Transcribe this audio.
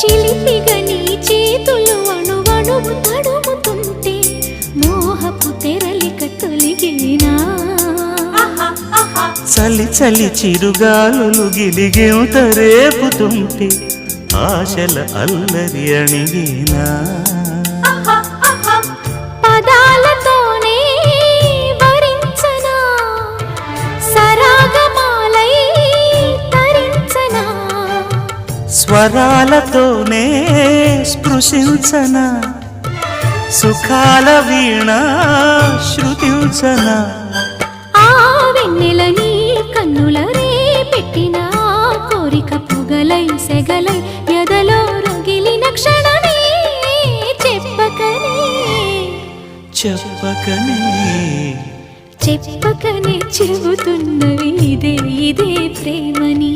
చిలిపిగా నీ చేతులు అణువణువు తడుముతుంటే మోహపు తెరలిక తొలిగేనా చలి చలి చిరుగాలులు గిలిగేంత రేపుతుంటే ఆశల అల్లరి అణిగేనా పదాలతోనే వరించనా సరాగమాలై తరించనా స్వరాలతోనే స్పృశించనా సుఖాల వీణ శృతించనా ఆ వెన్నెల నీ కన్నుల రే పెట్టిన కోరిక పొగలై సెగలై ఎదలో రగిలిన క్షణమే చెప్పకనే చెప్పకనే చెప్పకనే చెబుతున్నవి ఇదే ఇదే ప్రేమని